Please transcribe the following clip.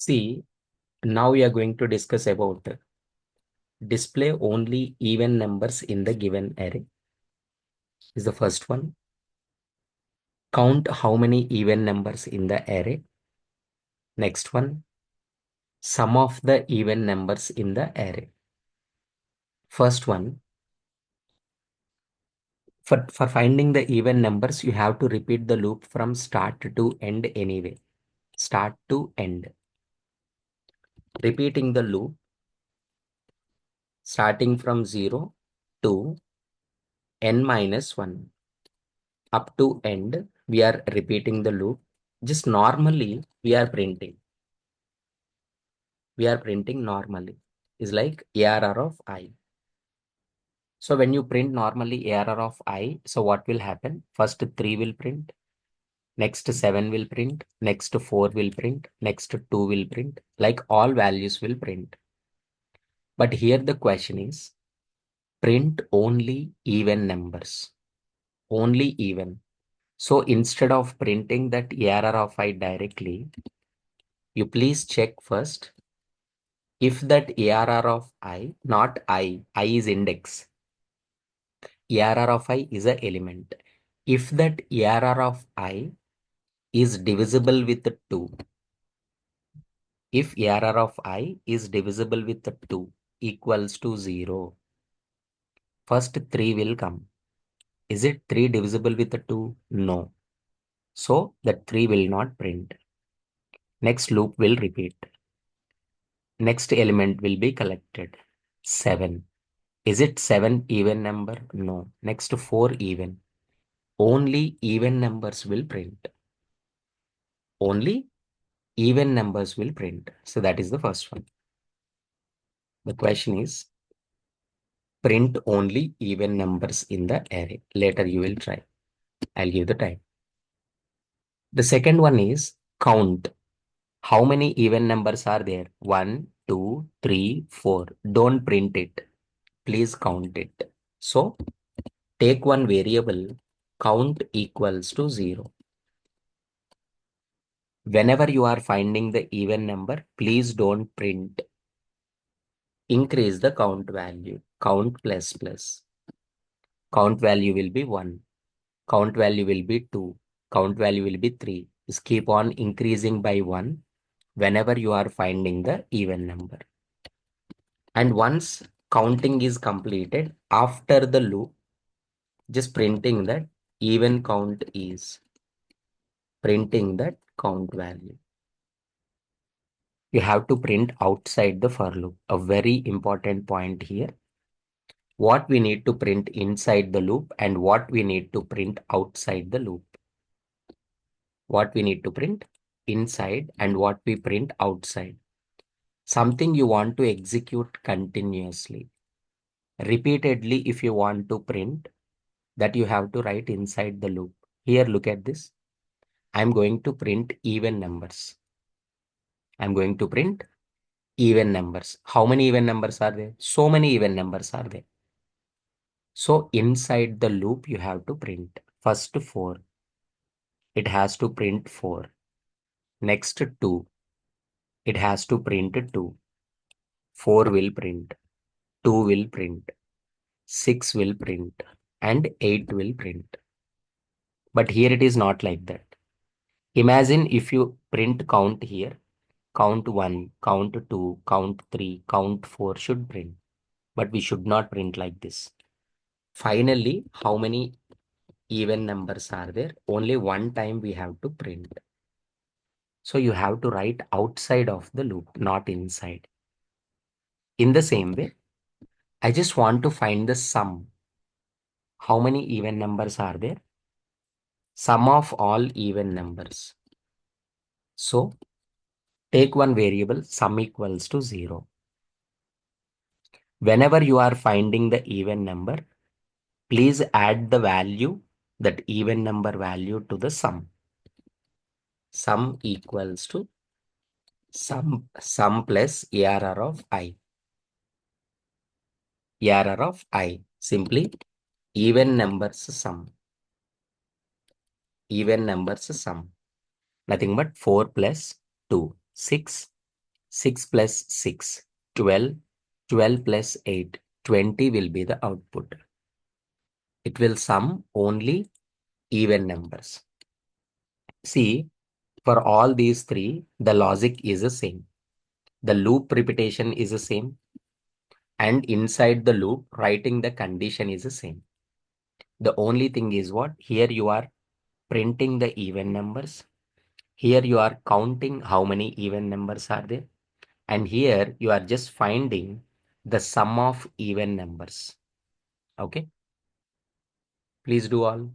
See, now we are going to discuss about display only even numbers in the given array is the first one. Count how many even numbers in the array. Next one, sum of the even numbers in the array. First one, for finding the even numbers, you have to repeat the loop from start to end anyway. Start to end. Repeating the loop starting from 0 to n minus 1. Up to end, we are repeating the loop. Just normally, we are printing normally is like ARR of I. So when you print normally ARR of I, so what will happen? First 3 will print, next 7 will print, next 4 will print, next 2 will print, like all values will print. But here the question is print only even numbers, only even. So instead of printing that ARR of I directly, you please check first if that ARR of I, not I is index. ARR of I is a element. If that ARR of I is divisible with 2, if ARR of I is divisible with 2 equals to 0, first 3 will come. Is it 3 divisible with 2? No. So that 3 will not print. Next loop will repeat. Next element will be collected. 7. Is it 7 even number? No. Next 4 even. Only even numbers will print. Only even numbers will print. So that is the first one. The question is print only even numbers in the array. Later you will try. I'll give the time. The second one is count. How many even numbers are there? 1, 2, 3, 4. Don't print it. Please count it. So take one variable, count equals to 0. Whenever you are finding the even number, please don't print. Increase the count value. Count plus plus. Count value will be 1. Count value will be 2. Count value will be 3. Just keep on increasing by 1 whenever you are finding the even number. And once counting is completed, after the loop, just printing that even count is. Printing that count value. You have to print outside the for loop. A very important point here. What we need to print inside the loop and what we need to print outside the loop. What we need to print inside and what we print outside. Something you want to execute continuously. Repeatedly, if you want to print, that you have to write inside the loop. Here, look at this. I'm going to print even numbers. I'm going to print even numbers. How many even numbers are there? So many even numbers are there. So inside the loop, you have to print first 4. It has to print 4. Next 2. It has to print 2. 4 will print. 2 will print. 6 will print. And 8 will print. But here it is not like that. Imagine if you print count here. Count 1, count 2, count 3, count 4 should print. But we should not print like this. Finally, how many even numbers are there? Only one time we have to print. So you have to write outside of the loop, not inside. In the same way, I just want to find the sum. How many even numbers are there? Sum of all even numbers. So take one variable, sum equals to 0. Whenever you are finding the even number, please add the value, that even number value to the sum. Sum equals to sum plus ARR of I. ARR of I. Simply even numbers sum. Even numbers sum. Nothing but 4 plus 2. 6. 6 plus 6, 12. 12 plus 8, 20 will be the output. It will sum only even numbers. See, for all these three, the logic is the same. The loop repetition is the same. And inside the loop, writing the condition is the same. The only thing is what? Here you are printing the even numbers. Here you are counting how many even numbers are there. And here you are just finding the sum of even numbers. Okay. Please do all.